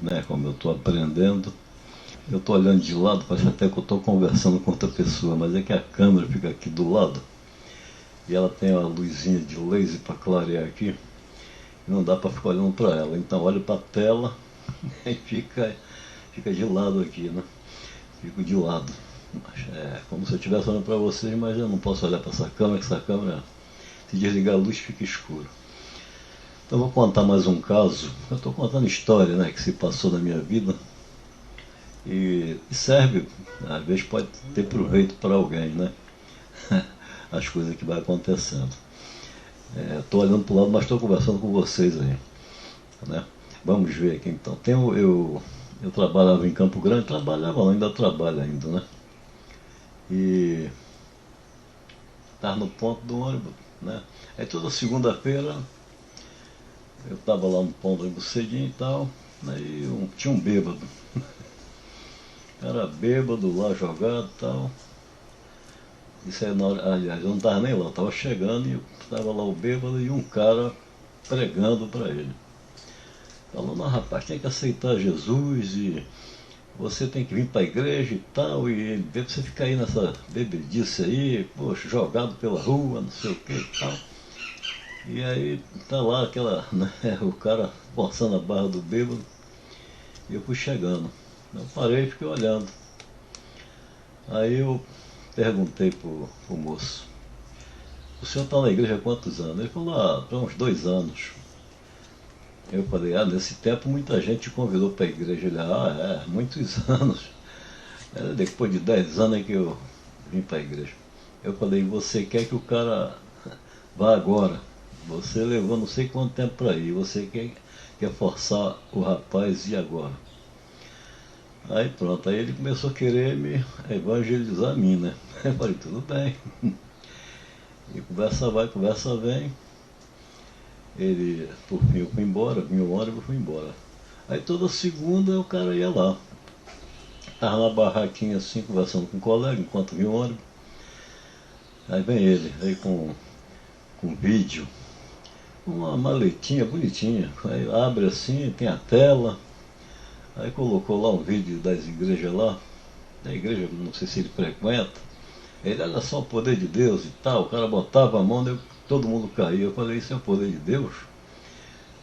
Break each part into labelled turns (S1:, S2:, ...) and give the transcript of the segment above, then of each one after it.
S1: né? Como eu estou aprendendo, eu estou olhando de lado, parece até que eu estou conversando com outra pessoa, mas é que a câmera fica aqui do lado e ela tem uma luzinha de laser para clarear aqui, e não dá para ficar olhando para ela. Então olho para a tela e fica de lado aqui, né? Fico de lado. É como se eu estivesse olhando para vocês, mas eu não posso olhar para essa câmera, que essa câmera, se desligar a luz, fica escuro. Então vou contar mais um caso. Eu estou contando história, né, que se passou na minha vida e serve, às vezes pode ter proveito para alguém, né? As coisas que vai acontecendo. Estou olhando para o lado, mas estou conversando com vocês aí, né? Vamos ver aqui então. Eu trabalhava em Campo Grande, trabalhava não, ainda trabalho ainda, né? E estava no ponto do ônibus, né? Aí toda segunda-feira eu estava lá no ponto do ônibus cedinho e tal, aí tinha um bêbado. Era bêbado lá jogado e tal. Isso aí na hora, aliás, eu não estava nem lá, eu estava chegando e estava lá o bêbado e um cara pregando para ele. Falou, não rapaz, tem que aceitar Jesus e você tem que vir para a igreja e tal, e ele deve você ficar aí nessa bebedice aí, poxa, jogado pela rua, não sei o que e tal. E aí tá lá aquela, né, o cara forçando a barra do bêbado, e eu fui chegando. Eu parei e fiquei olhando. Aí eu perguntei pro moço, o senhor está na igreja há quantos anos? Ele falou, há uns 2 anos. Eu falei, nesse tempo muita gente te convidou para a igreja. Ele, muitos anos. Depois de 10 anos é que eu vim para a igreja. Eu falei, você quer que o cara vá agora? Você levou não sei quanto tempo para ir, você quer forçar o rapaz e agora? Aí pronto, aí ele começou a querer me evangelizar a mim, né? Eu falei, tudo bem. E conversa vai, conversa vem. Ele, por fim, eu fui embora, vinha o ônibus e fui embora. Aí toda segunda o cara ia lá. Tava na barraquinha assim, conversando com um colega, enquanto vinha o ônibus. Aí vem ele, veio com vídeo, uma maletinha bonitinha. Aí abre assim, tem a tela. Aí colocou lá um vídeo das igrejas lá. Da igreja, não sei se ele frequenta. Ele, olha só o poder de Deus e tal. O cara botava a mão, todo mundo caía. Eu falei, isso é o poder de Deus?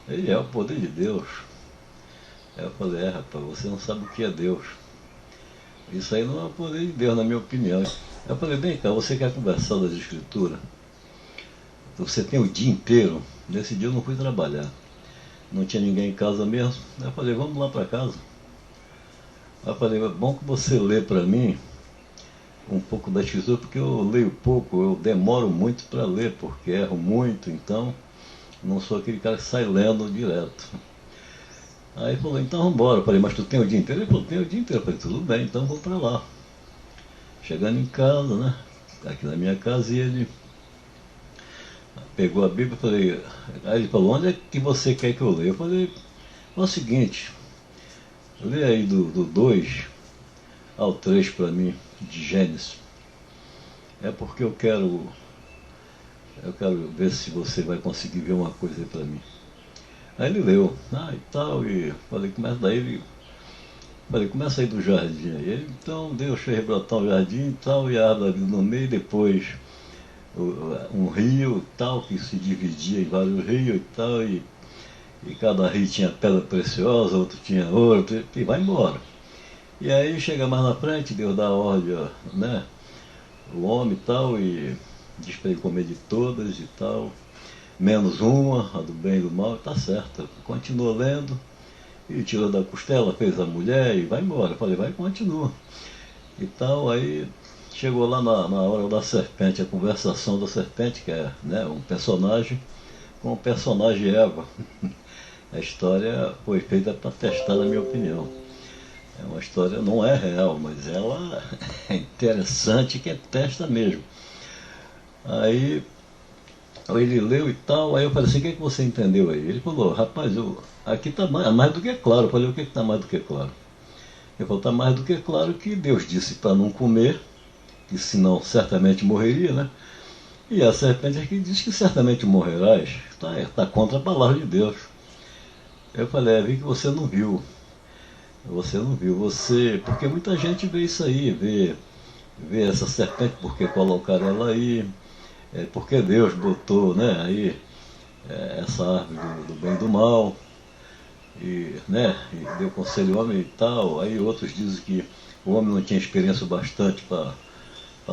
S1: Ele é o poder de Deus. Aí eu falei, rapaz, você não sabe o que é Deus. Isso aí não é o poder de Deus, na minha opinião. Eu falei, bem cá, você quer conversar das escrituras? Você tem o dia inteiro. Nesse dia eu não fui trabalhar. Não tinha ninguém em casa mesmo. Aí eu falei, vamos lá para casa. Aí eu falei, é bom que você lê para mim um pouco da escritura, porque eu leio pouco, eu demoro muito para ler, porque erro muito, então não sou aquele cara que sai lendo direto. Aí falou, então vamos embora. Eu falei, mas tu tem o dia inteiro? Ele falou, tenho o dia inteiro. Eu falei, tudo bem, então vou para lá. Chegando em casa, né, aqui na minha casa, e ele pegou a Bíblia e falei, aí ele falou, onde é que você quer que eu leia? Eu falei, é o seguinte, lê aí do 2 ao 3 para mim, de Gênesis. É porque eu quero ver se você vai conseguir ver uma coisa aí para mim. Aí ele leu, e tal, e falei, começa aí do jardim. Aí ele, então, Deus fez brotar um jardim e tal, e a árvore ali no meio, depois um rio e tal, que se dividia em vários rios e tal, e cada rio tinha pedra preciosa, outro tinha ouro, e vai embora. E aí chega mais na frente, Deus dá a ordem, né, o homem e tal, e diz para ele comer de todas e tal, menos uma, a do bem e do mal, tá certo. Continua lendo, e tirou da costela, fez a mulher e vai embora. Eu falei, vai, continua. E tal, aí chegou lá na hora da serpente, a conversação da serpente, que é, né, um personagem com o personagem Eva. A história foi feita para testar, na minha opinião. É uma história, não é real, mas ela é interessante, que é testa mesmo. Aí ele leu e tal, aí eu falei assim, o que você entendeu aí? Ele falou, rapaz, aqui está mais do que claro. Eu falei, o que está mais do que claro? Ele falou, está mais do que claro que Deus disse para não comer, que senão certamente morreria, né? E a serpente aqui diz que certamente morrerás. Está contra a palavra de Deus. Eu falei, vi que você não viu. Você não viu, você. Porque muita gente vê isso aí, vê essa serpente, porque colocaram ela aí, porque Deus botou, né, aí essa árvore do bem e do mal, e, né, e deu conselho ao homem e tal. Aí outros dizem que o homem não tinha experiência bastante para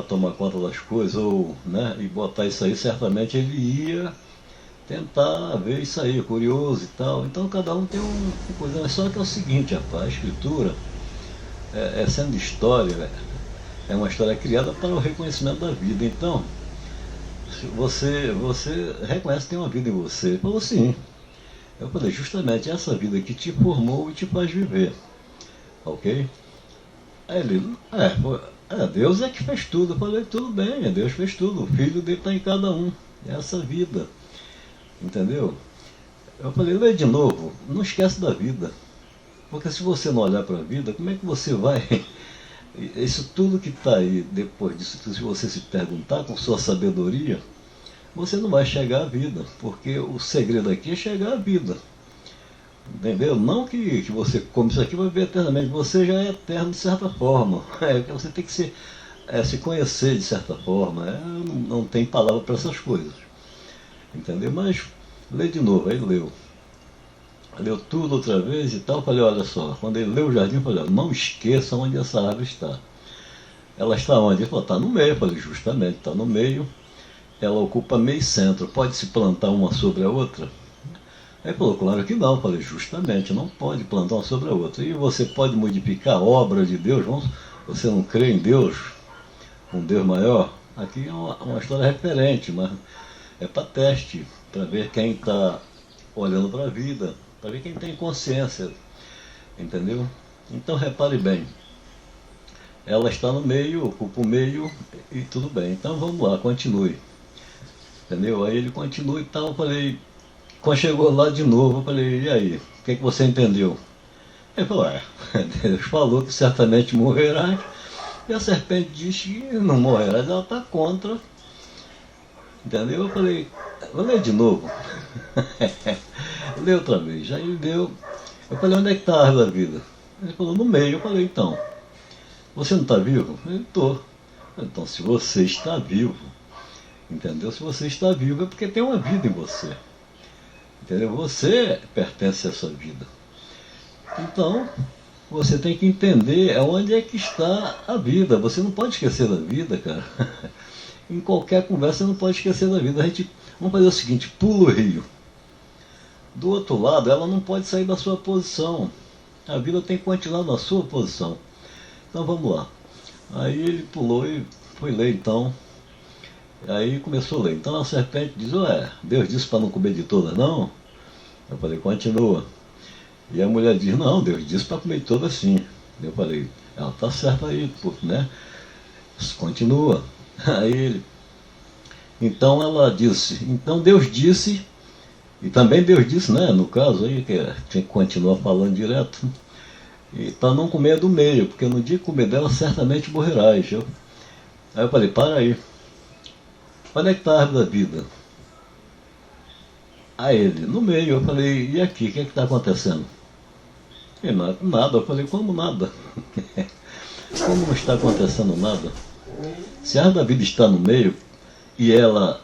S1: tomar conta das coisas, ou, né, e botar isso aí, certamente ele ia tentar ver isso aí, curioso e tal. Então cada um tem uma coisa, mas só que é o seguinte, rapaz, a escritura, sendo história, é uma história criada para o reconhecimento da vida. Então, se você reconhece que tem uma vida em você. Ele falou sim. Eu falei, justamente essa vida que te formou e te faz viver. Ok? Aí ele, Deus é que fez tudo. Eu falei, tudo bem, Deus fez tudo. O filho dele está em cada um. É essa vida. Entendeu? Eu falei, lê de novo, não esquece da vida. Porque se você não olhar para a vida, como é que você vai. Isso tudo que está aí, depois disso, se você se perguntar com sua sabedoria, você não vai chegar à vida. Porque o segredo aqui é chegar à vida. Entendeu? Não que você come isso aqui e vai viver eternamente. Você já é eterno de certa forma. Você tem que se conhecer de certa forma. Não tem palavra para essas coisas. Entendeu? Mas lê de novo. Aí leu tudo outra vez e tal. Eu falei, olha só, quando ele leu o jardim, eu falei, não esqueça onde essa árvore está. Ela está onde? Ele falou, está no meio. Eu falei, justamente, está no meio. Ela ocupa meio centro. Pode se plantar uma sobre a outra? Aí falou, claro que não. Eu falei, justamente, não pode plantar uma sobre a outra. E você pode modificar a obra de Deus? Você não crê em Deus, um Deus maior? Aqui é uma história referente, mas é para teste, para ver quem está olhando para a vida, para ver quem tem consciência, entendeu? Então repare bem, ela está no meio, ocupa o meio e tudo bem. Então vamos lá, continue. Entendeu? Aí ele continua e tal, eu falei, quando chegou lá de novo, eu falei, e aí, o que você entendeu? Ele falou, Deus falou que certamente morrerás, e a serpente disse que não morrerás, ela está contra. Entendeu? Eu falei, vou ler de novo. Lê outra vez. Aí ele deu. Eu falei, onde é que está a árvore da vida? Ele falou, no meio. Eu falei, então, você não está vivo? Ele, estou. Então, se você está vivo, entendeu? Se você está vivo é porque tem uma vida em você. Entendeu? Você pertence a essa vida. Então, você tem que entender onde é que está a vida. Você não pode esquecer da vida, cara. Em qualquer conversa você não pode esquecer da vida. Vamos fazer o seguinte, pula o rio. Do outro lado, ela não pode sair da sua posição. A vida tem que continuar na sua posição. Então vamos lá. Aí ele pulou e foi ler então. Aí começou a ler. Então a serpente diz, Deus disse para não comer de todas, não? Eu falei, continua. E a mulher diz, não, Deus disse para comer de todas sim. Eu falei, ela está certa aí, né? Continua. Aí ele. Então ela disse, então Deus disse, e também Deus disse, né, no caso aí, que tinha que continuar falando direto, e para não comer do meio, porque no dia que comer dela certamente morrerás. Aí eu falei, para aí, onde é que está a árvore da vida? Aí ele, no meio. Eu falei, e aqui, o que é que está acontecendo? E nada. Eu falei, como nada? Como não está acontecendo nada? Se a árvore da vida está no meio, e ela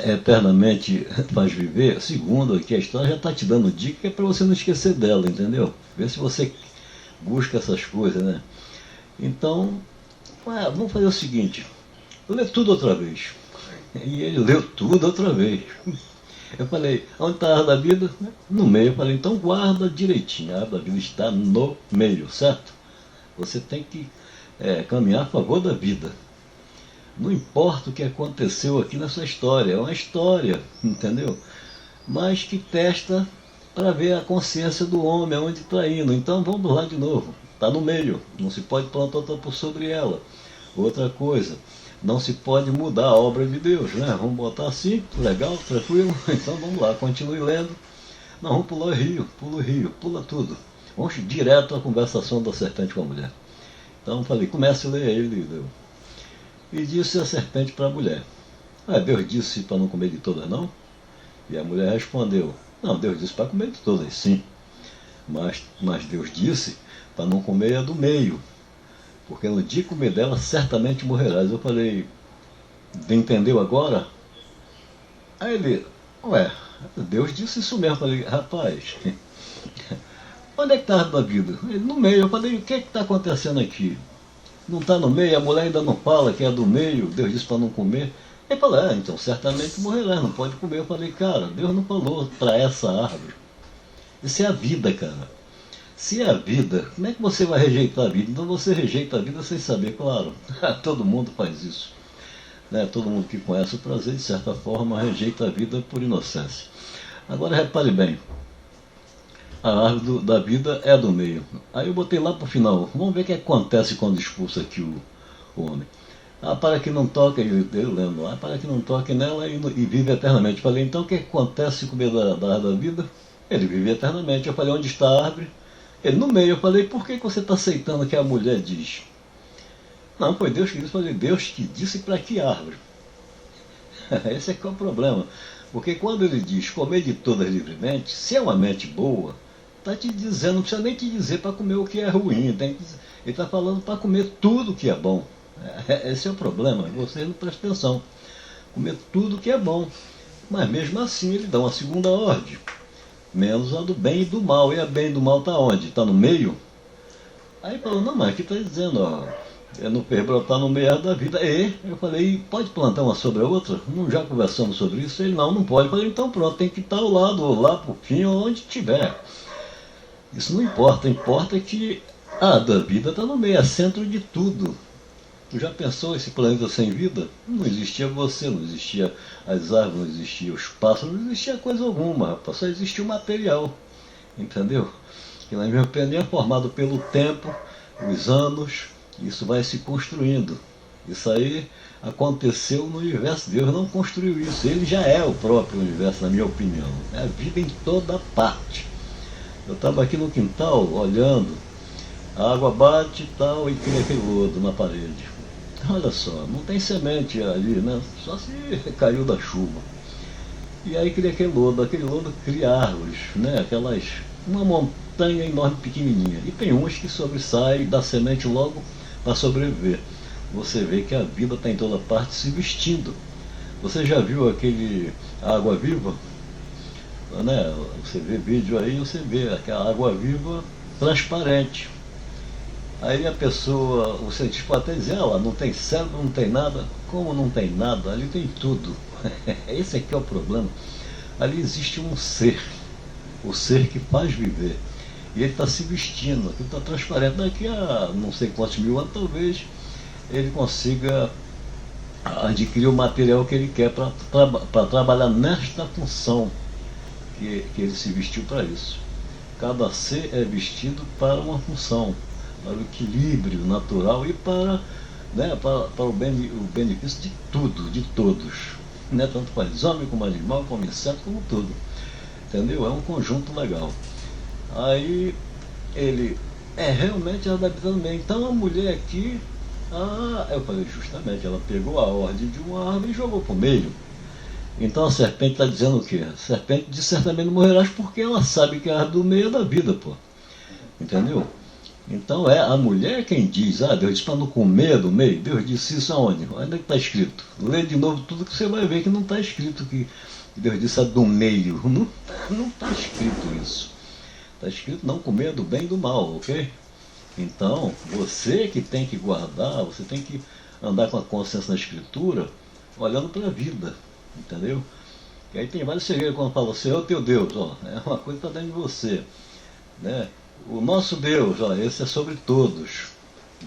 S1: eternamente faz viver, segundo aqui a história já está te dando dica que é para você não esquecer dela, entendeu? Vê se você busca essas coisas, né? Então, vamos fazer o seguinte, lê tudo outra vez. E ele leu tudo outra vez. Eu falei, onde está a árvore da vida? No meio. Eu falei, então guarda direitinho, a árvore da vida está no meio, certo? Você tem que caminhar a favor da vida. Não importa o que aconteceu aqui nessa história, é uma história, entendeu? Mas que testa para ver a consciência do homem, aonde está indo. Então vamos lá de novo, está no meio, não se pode plantar outra por sobre ela. Outra coisa, não se pode mudar a obra de Deus, né? Vamos botar assim, legal, tranquilo? Então vamos lá, continue lendo. Não, vamos pular o rio, pula tudo. Vamos direto à conversação da serpente com a mulher. Então falei, comece a ler aí, ele. E disse a serpente para a mulher, Deus disse para não comer de todas não? E a mulher respondeu, não, Deus disse para comer de todas sim. Mas Deus disse para não comer a do meio, porque no dia que comer dela, certamente morrerás. Eu falei, entendeu agora? Aí ele, ué, Deus disse isso mesmo. Eu falei, rapaz, onde é que está a árvore da vida? Ele, no meio. Eu falei, o que é que está acontecendo aqui? Não está no meio, a mulher ainda não fala que é do meio, Deus disse para não comer. Ele falou, então certamente morrerás, não pode comer. Eu falei, cara, Deus não falou para essa árvore. Isso é a vida, cara. Se é a vida, como é que você vai rejeitar a vida? Então você rejeita a vida sem saber, claro. Todo mundo faz isso. Né? Todo mundo que conhece o prazer, de certa forma, rejeita a vida por inocência. Agora repare bem, a árvore da vida é a do meio. Aí eu botei lá para o final. Vamos ver o que acontece quando expulsa aqui o homem. Para que não toque, eu lembro, para que não toque nela e vive eternamente. Falei, então o que acontece se comer da árvore da vida? Ele vive eternamente. Eu falei, onde está a árvore? Ele, no meio. Eu falei, por que você está aceitando o que a mulher diz? Não, foi Deus que disse. Eu falei, Deus que disse para que árvore? Esse é que é o problema. Porque quando ele diz comer de todas livremente, se é uma mente boa, está te dizendo, não precisa nem te dizer para comer o que é ruim. Ele está falando para comer tudo que é bom. Esse é o problema, você não presta atenção. Comer tudo que é bom. Mas mesmo assim ele dá uma segunda ordem. Menos a do bem e do mal. E a bem e do mal está onde? Está no meio? Aí falou, não, mas aqui está dizendo, não fez brotar no meio da vida. E eu falei, pode plantar uma sobre a outra? Não já conversamos sobre isso? Ele, não pode. Eu falei, então pronto, tem que estar ao lado, lá pro fim, onde tiver. Isso não importa, importa que a da vida está no meio, é centro de tudo. Tu já pensou esse planeta sem vida? Não existia você, não existia as árvores, não existia os pássaros, não existia coisa alguma, rapaz, só existia o material, entendeu? Que na minha opinião é formado pelo tempo, os anos, isso vai se construindo. Isso aí aconteceu no universo, Deus não construiu isso, ele já é o próprio universo, na minha opinião. É a vida em toda parte. Eu estava aqui no quintal, olhando, a água bate e tal, e cria aquele lodo na parede. Olha só, não tem semente ali, né? Só se caiu da chuva. E aí cria aquele lodo cria árvores, né? Uma montanha enorme pequenininha. E tem umas que sobressaem e dá semente logo para sobreviver. Você vê que a vida está em toda parte se vestindo. Você já viu aquele água viva? Né? Você vê vídeo aí, você vê aquela água viva transparente. Aí a pessoa, o cientista pode até dizer, não tem cérebro, não tem nada. Como não tem nada? Ali tem tudo. Esse aqui é o problema. Ali existe um ser, o ser que faz viver. E ele está se vestindo, aquilo está transparente. Daqui a não sei quantos mil anos, talvez ele consiga adquirir o material que ele quer para trabalhar nesta função que ele se vestiu para isso. Cada ser é vestido para uma função, para o equilíbrio natural e para o benefício de tudo, de todos. Né? Tanto faz homem como animal, como inseto, como tudo. Entendeu? É um conjunto legal. Aí ele realmente ela está habitando bem. Então a mulher aqui, eu falei, justamente, ela pegou a ordem de uma árvore e jogou para o meio. Então a serpente está dizendo o quê? A serpente diz certamente não morrerás porque ela sabe que a árvore do meio é da vida, pô. Entendeu? Então é a mulher quem diz, Deus disse para não comer do meio. Deus disse isso aonde? Onde é que está escrito? Lê de novo tudo que você vai ver que não está escrito que Deus disse do meio. Não está escrito isso. Está escrito não comer do bem e do mal, ok? Então, você que tem que guardar, você tem que andar com a consciência na escritura, olhando para a vida, entendeu? E aí tem vários segredos quando fala, Senhor teu Deus, é uma coisa que está dentro de você, né? O nosso Deus, esse é sobre todos.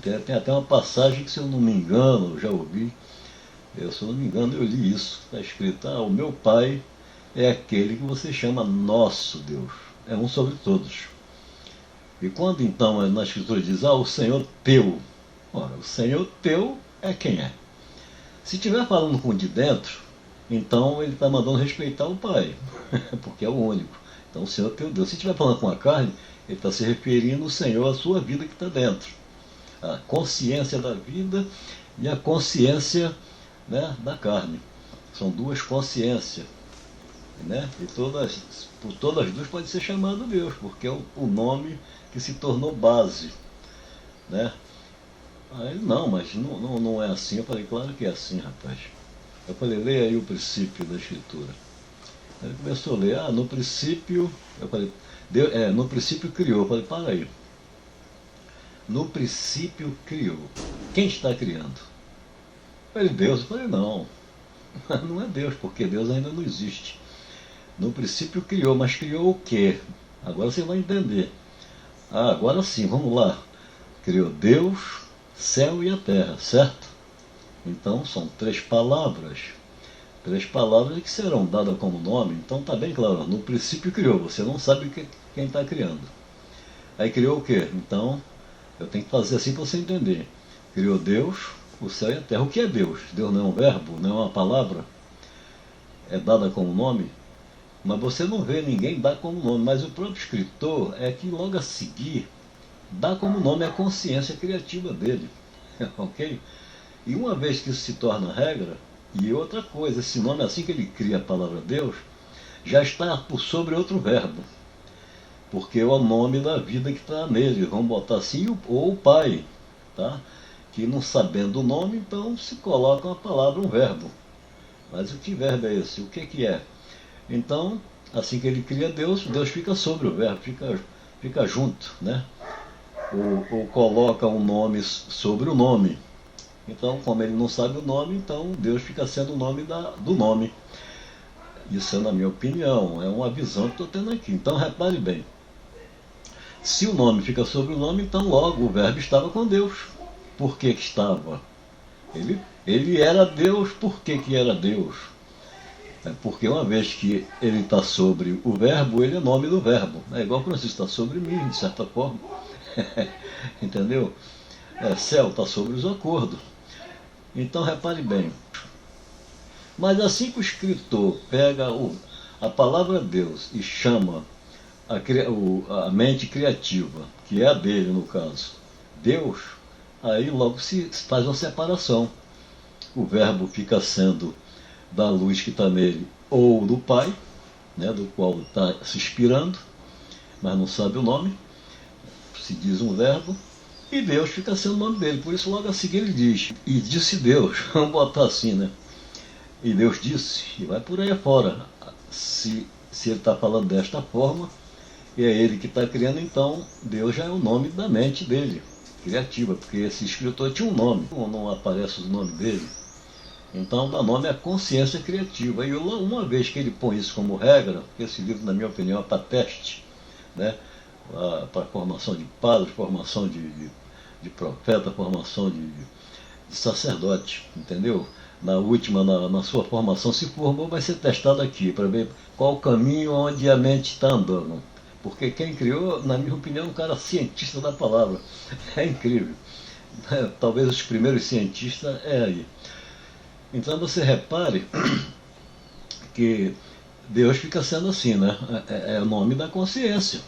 S1: Tem até uma passagem que, se eu não me engano, eu já ouvi, se eu não me engano, eu li isso, está escrito, o meu Pai é aquele que você chama nosso Deus, é um sobre todos. E quando então na escritura diz, o Senhor teu, o Senhor teu é quem é. Se estiver falando com o de dentro, então ele está mandando respeitar o Pai, porque é o único. Então o Senhor teu Deus. Se estiver falando com a carne, ele está se referindo ao Senhor, à sua vida que está dentro. A consciência da vida e a consciência, né, da carne. São duas consciências. né? E por todas as duas pode ser chamado Deus, porque é o nome que se tornou base, né? Aí não, mas não é assim. Eu falei, claro que é assim, rapaz. Eu falei, leia aí o princípio da Escritura. Aí ele começou a ler, no princípio, eu falei, no princípio criou. Eu falei, para aí. No princípio criou. Quem está criando? Eu falei, Deus. Eu falei, não, não é Deus, porque Deus ainda não existe. No princípio criou, mas criou o quê? Agora você vai entender. Agora sim, vamos lá. Criou Deus, céu e a terra, certo? Então são três palavras que serão dadas como nome. Então está bem claro, no princípio criou, você não sabe quem está criando. Aí criou o quê? Então eu tenho que fazer assim para você entender. Criou Deus, o céu e a terra. O que é Deus? Deus não é um verbo, não é uma palavra, é dada como nome. Mas você não vê ninguém dar como nome, mas o próprio escritor é que logo a seguir dá como nome a consciência criativa dele. Ok? E uma vez que isso se torna regra, e outra coisa, esse nome, assim que ele cria a palavra Deus, já está por sobre outro verbo, porque é o nome da vida que está nele, vamos botar assim, ou o pai, tá? Que não sabendo o nome, então se coloca uma palavra, um verbo. Mas o que verbo é esse? O que é? Então, assim que ele cria Deus, Deus fica sobre o verbo, fica junto, né? Ou coloca um nome sobre o nome. Então, como ele não sabe o nome, então Deus fica sendo o nome do nome. Isso é na minha opinião, é uma visão que estou tendo aqui. Então, repare bem. Se o nome fica sobre o nome, então logo o verbo estava com Deus. Por que estava? Ele era Deus, por que era Deus? Porque uma vez que ele está sobre o verbo, ele é nome do verbo. É igual quando você está sobre mim, de certa forma. Entendeu? Céu está sobre os acordos. Então repare bem. Mas assim que o escritor pega a palavra Deus e chama a mente criativa, que é a dele no caso, Deus, aí logo se faz uma separação. O verbo fica sendo da luz que está nele, ou do Pai, né, do qual está se inspirando, mas não sabe o nome, se diz um verbo, e Deus fica sendo o nome dele. Por isso logo a seguir ele diz, e disse Deus, vamos botar assim, né? E Deus disse, e vai por aí afora. Se ele está falando desta forma, e é ele que está criando, então Deus já é o nome da mente dele, criativa, porque esse escritor tinha um nome, não aparece o nome dele. Então dá nome à consciência criativa. E uma vez que ele põe isso como regra, esse livro, na minha opinião, é para teste, né? Para formação de padre, formação de profeta, formação de sacerdote, entendeu? Na última, na sua formação, se formou, vai ser testado aqui, para ver qual o caminho onde a mente está andando. Porque quem criou, na minha opinião, é um cara cientista da palavra. É incrível. Talvez os primeiros cientistas é aí. Então você repare que Deus fica sendo assim, né? É o nome da consciência.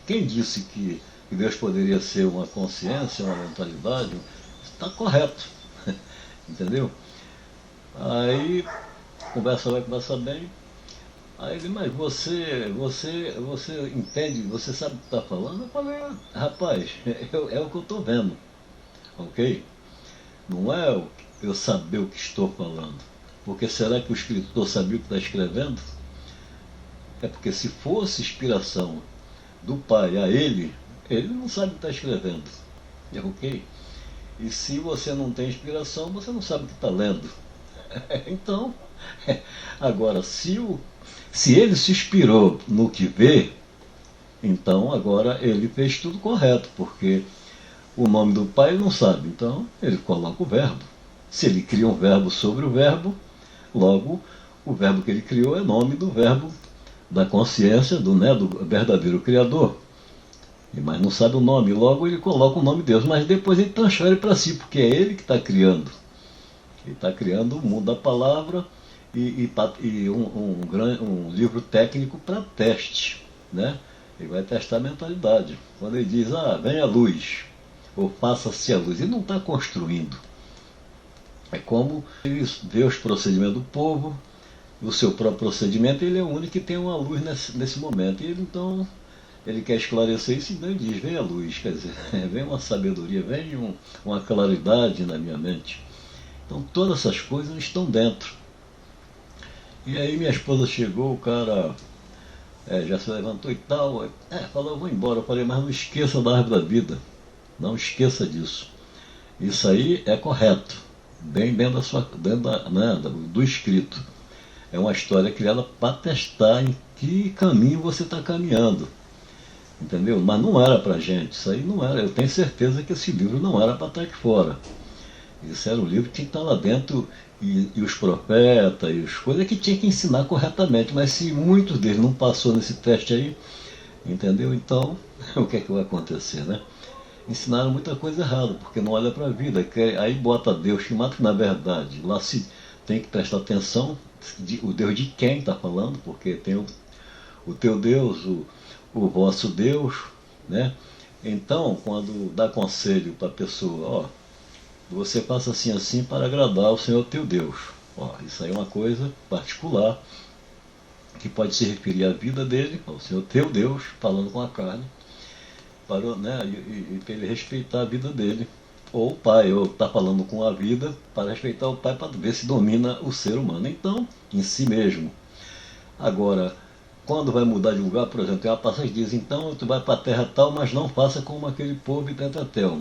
S1: Quem disse que Deus poderia ser uma consciência, uma mentalidade? Está correto. Entendeu? Aí conversa vai conversar bem. Aí ele, mas você entende, você sabe o que está falando? Eu falei, rapaz, é o que eu estou vendo. Ok? Não é eu saber o que estou falando. Porque será que o escritor sabia o que está escrevendo? É porque se fosse inspiração do pai a ele não sabe o que está escrevendo. É ok? E se você não tem inspiração, você não sabe o que está lendo. Então, agora, se ele se inspirou no que vê, então agora ele fez tudo correto, porque o nome do pai ele não sabe, então ele coloca o verbo. Se ele cria um verbo sobre o verbo, logo o verbo que ele criou é nome do verbo da consciência, do verdadeiro Criador. Mas não sabe o nome, logo ele coloca o nome de Deus, mas depois ele transfere para si, porque é ele que está criando. Ele está criando o mundo da palavra e um livro técnico para teste, né? Ele vai testar a mentalidade. Quando ele diz, venha a luz, ou faça-se a luz, ele não está construindo. É como ele vê os procedimentos do povo, o seu próprio procedimento, ele é o único que tem uma luz nesse momento. E ele, então, ele quer esclarecer isso, então ele diz, vem a luz, quer dizer, vem uma sabedoria, vem uma claridade na minha mente. Então todas essas coisas estão dentro. E aí minha esposa chegou, o cara já se levantou e tal, falou, eu vou embora. Eu falei, mas não esqueça da árvore da vida, não esqueça disso. Isso aí é correto, bem dentro, do escrito. É uma história criada para testar em que caminho você está caminhando. Entendeu? Mas não era pra gente, isso aí não era. Eu tenho certeza que esse livro não era para estar aqui fora. Isso era um livro que tinha que estar lá dentro, e os profetas, e as coisas que tinha que ensinar corretamente. Mas se muitos deles não passou nesse teste aí, entendeu? Então, o que é que vai acontecer, né? Ensinaram muita coisa errada, porque não olha para a vida. Aí bota Deus que mata, que na verdade, lá se tem que prestar atenção, o Deus de quem está falando, porque tem o teu Deus, o vosso Deus, né? Então, quando dá conselho para a pessoa, você faça assim assim para agradar o Senhor teu Deus. Isso aí é uma coisa particular, que pode se referir à vida dele, ao Senhor teu Deus, falando com a carne, para ele respeitar a vida dele. Ou o pai, ou está falando com a vida para respeitar o pai, para ver se domina o ser humano. Então, em si mesmo. Agora, quando vai mudar de lugar, por exemplo, tem uma passagem que diz, então tu vai para a terra tal, mas não faça como aquele povo e tentatel.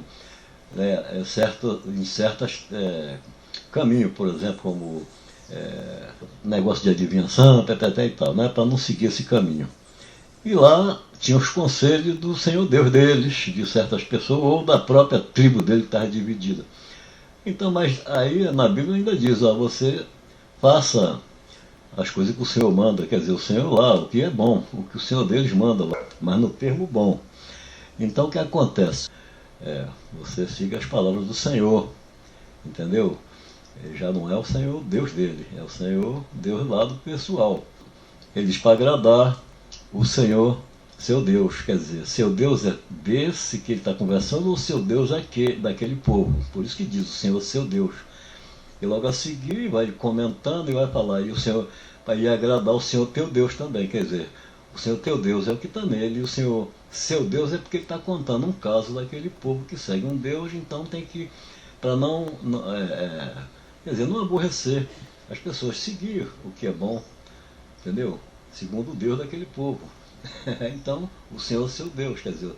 S1: Em certos caminhos, por exemplo, como negócio de adivinhação, e tal, né, para não seguir esse caminho. E lá tinha os conselhos do Senhor Deus deles, de certas pessoas, ou da própria tribo dele que estava dividida. Então, mas aí na Bíblia ainda diz, você faça as coisas que o Senhor manda, quer dizer, o Senhor lá, o que é bom, o que o Senhor deles manda lá, mas no termo bom. Então o que acontece? Você siga as palavras do Senhor, entendeu? Já não é o Senhor Deus dele, é o Senhor Deus lá do pessoal. Ele diz para agradar o Senhor, seu Deus, quer dizer, seu Deus é desse que ele está conversando ou seu Deus é daquele povo. Por isso que diz o Senhor, seu Deus. E logo a seguir vai comentando e vai falar, e o Senhor vai agradar o Senhor teu Deus também, quer dizer, o Senhor teu Deus é o que está nele, e o Senhor, seu Deus é porque ele está contando um caso daquele povo que segue um Deus, então tem que, para quer dizer, não aborrecer as pessoas, seguir o que é bom, entendeu? Segundo o Deus daquele povo. Então, o Senhor é seu Deus, quer dizer,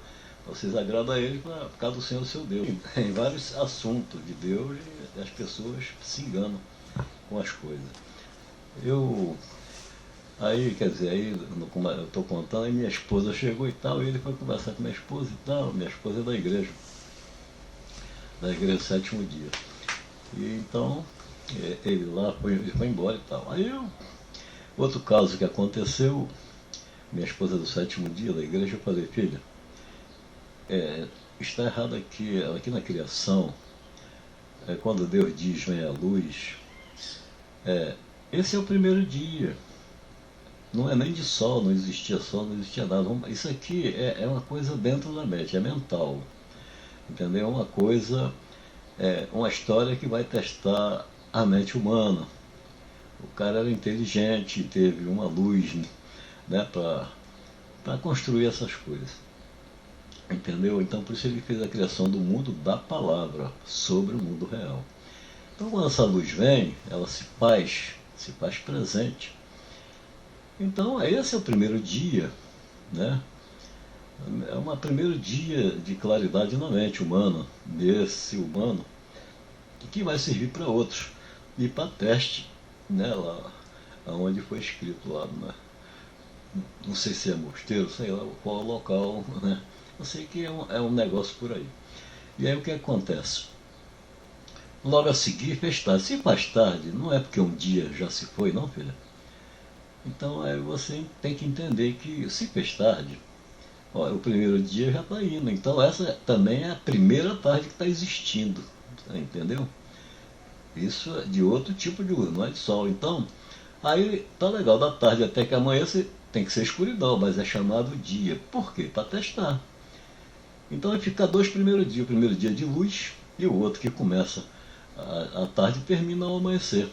S1: vocês agradam a ele por causa do Senhor seu Deus. Em vários assuntos de Deus, as pessoas se enganam com as coisas. Aí, quer dizer, aí eu estou contando, aí minha esposa chegou e tal, e ele foi conversar com minha esposa e tal, minha esposa é da igreja Sétimo Dia. E então, ele foi embora e tal. Outro caso que aconteceu, minha esposa é do Sétimo Dia da igreja, eu falei, filha, está errado aqui na criação, quando Deus diz vem a luz, esse é o primeiro dia. Não é nem de sol, não existia sol, não existia nada. Isso aqui é uma coisa dentro da mente, é mental. Entendeu? É uma coisa, uma história que vai testar a mente humana. O cara era inteligente, teve uma luz, né, para construir essas coisas. Entendeu? Então por isso ele fez a criação do mundo da palavra sobre o mundo real. Então quando essa luz vem, ela se faz presente. Então esse é o primeiro dia, né? É um primeiro dia de claridade na mente humana, desse humano, que vai servir para outros e para teste, né? Lá onde foi escrito lá, né? Não sei se é mosteiro, sei lá qual é o local, né? Eu sei que é um negócio por aí. E aí o que acontece? Logo a seguir fez tarde. Se faz tarde, não é porque um dia já se foi, não, filha? Então aí você tem que entender que se fez tarde, o primeiro dia já está indo. Então essa também é a primeira tarde que está existindo. Entendeu? Isso é de outro tipo de luz, não é de sol. Então, aí tá legal, da tarde até que amanhece tem que ser escuridão, mas é chamado dia. Por quê? Para testar. Então vai ficar dois primeiros dias, o primeiro dia de luz e o outro que começa à tarde e termina ao amanhecer.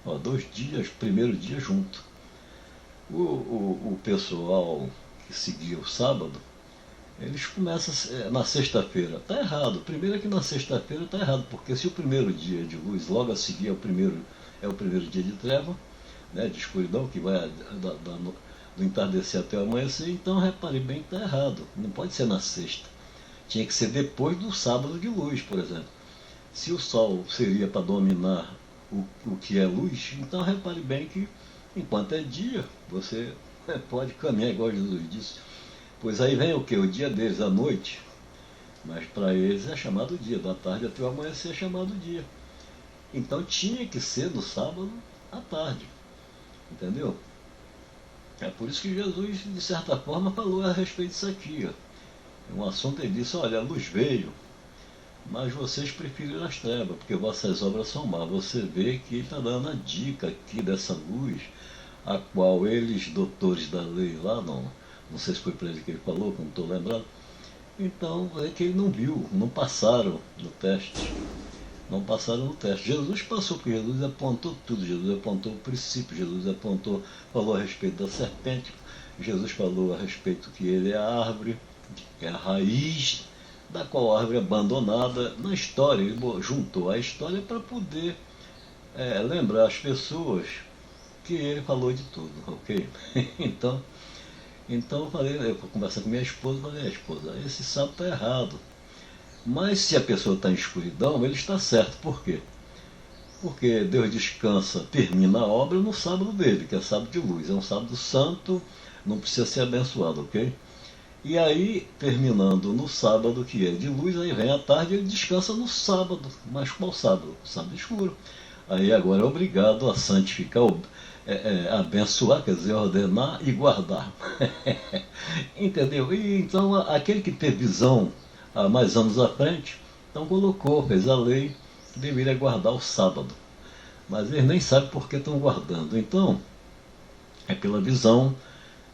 S1: Ó, 2 dias, primeiro dia junto. O pessoal que seguia o sábado, eles começam na sexta-feira. Está errado. Primeiro é que na sexta-feira está errado, porque se o primeiro dia de luz logo a seguir é o primeiro dia de treva, né, de escuridão, que vai do entardecer até o amanhecer, então repare bem que está errado. Não pode ser na sexta. Tinha que ser depois do sábado de luz, por exemplo. Se o sol seria para dominar o que é luz, então repare bem que enquanto é dia, você pode caminhar igual Jesus disse. Pois aí vem o que? O dia deles, a noite. Mas para eles é chamado dia, da tarde até o amanhecer é chamado dia. Então tinha que ser no sábado à tarde. Entendeu? É por isso que Jesus, de certa forma, falou a respeito disso aqui. Ó. Um assunto ele disse, olha, a luz veio, mas vocês preferiram as trevas, porque vossas obras são más. Você vê que ele está dando a dica aqui dessa luz, a qual eles, doutores da lei lá, não sei se foi para ele que ele falou, que não estou lembrado, então é que ele não viu, não passaram no teste. Não passaram no teste. Jesus passou, porque Jesus apontou tudo, Jesus apontou o princípio, Jesus apontou, falou a respeito da serpente, Jesus falou a respeito que ele é a árvore, que é a raiz, da qual a árvore é abandonada. Na história, ele juntou a história para poder lembrar as pessoas que ele falou de tudo, ok? Então eu falei, eu conversando com minha esposa, falei, esposa, esse sábado está errado. Mas se a pessoa está em escuridão, ele está certo. Por quê? Porque Deus descansa, termina a obra no sábado dele, que é sábado de luz. É um sábado santo, não precisa ser abençoado, ok? E aí, terminando no sábado, que é de luz, aí vem à tarde, ele descansa no sábado. Mas qual sábado? Sábado escuro. Aí agora é obrigado a santificar, abençoar, quer dizer, ordenar e guardar. Entendeu? E então aquele que teve visão há mais anos à frente, então colocou, fez a lei que deveria guardar o sábado. Mas eles nem sabem por que estão guardando. Então, é pela visão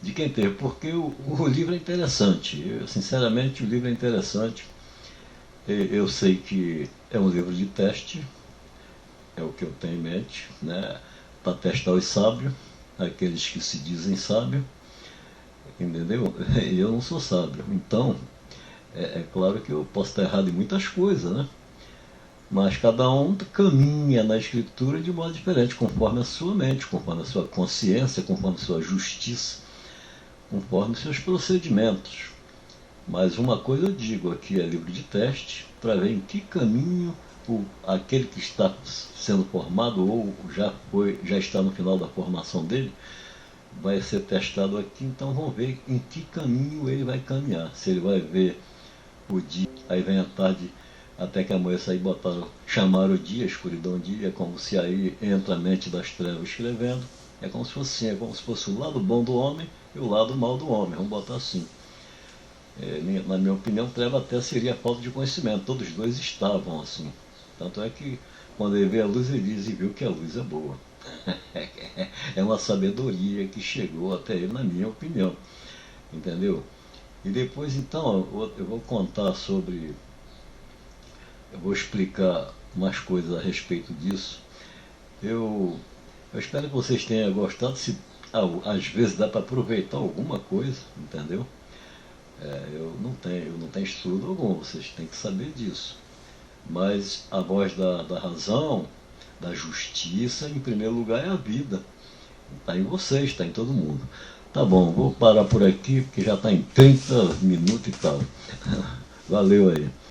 S1: de quem teve, porque o livro é interessante. Sinceramente, o livro é interessante. Eu sei que é um livro de teste, é o que eu tenho em mente, né? Para testar os sábios, aqueles que se dizem sábios, entendeu? E eu não sou sábio. Então, é claro que eu posso estar errado em muitas coisas, né? Mas cada um caminha na escritura de modo diferente, conforme a sua mente, conforme a sua consciência, conforme a sua justiça, conforme os seus procedimentos. Mas uma coisa eu digo, aqui é livro de teste, para ver em que caminho aquele que está sendo formado ou já está no final da formação dele, vai ser testado aqui. Então vamos ver em que caminho ele vai caminhar. Se ele vai ver o dia, aí vem a tarde, até que amanheça, aí chamaram o dia, escuridão dia, é como se aí entra a mente das trevas escrevendo, é como se fosse assim, é como se fosse o lado bom do homem e o lado mal do homem, vamos botar assim. Na minha opinião, treva até seria falta de conhecimento, todos os dois estavam assim. Tanto é que quando ele vê a luz, ele diz e viu que a luz é boa. É uma sabedoria que chegou até ele, na minha opinião, entendeu? E depois, então, eu vou contar sobre, eu vou explicar umas coisas a respeito disso. Eu espero que vocês tenham gostado. Se às vezes dá para aproveitar alguma coisa, entendeu? Eu não tenho estudo algum, vocês têm que saber disso. Mas a voz da razão, da justiça, em primeiro lugar, é a vida. Está em vocês, está em todo mundo. Tá bom, vou parar por aqui, porque já está em 30 minutos e tal. Valeu aí.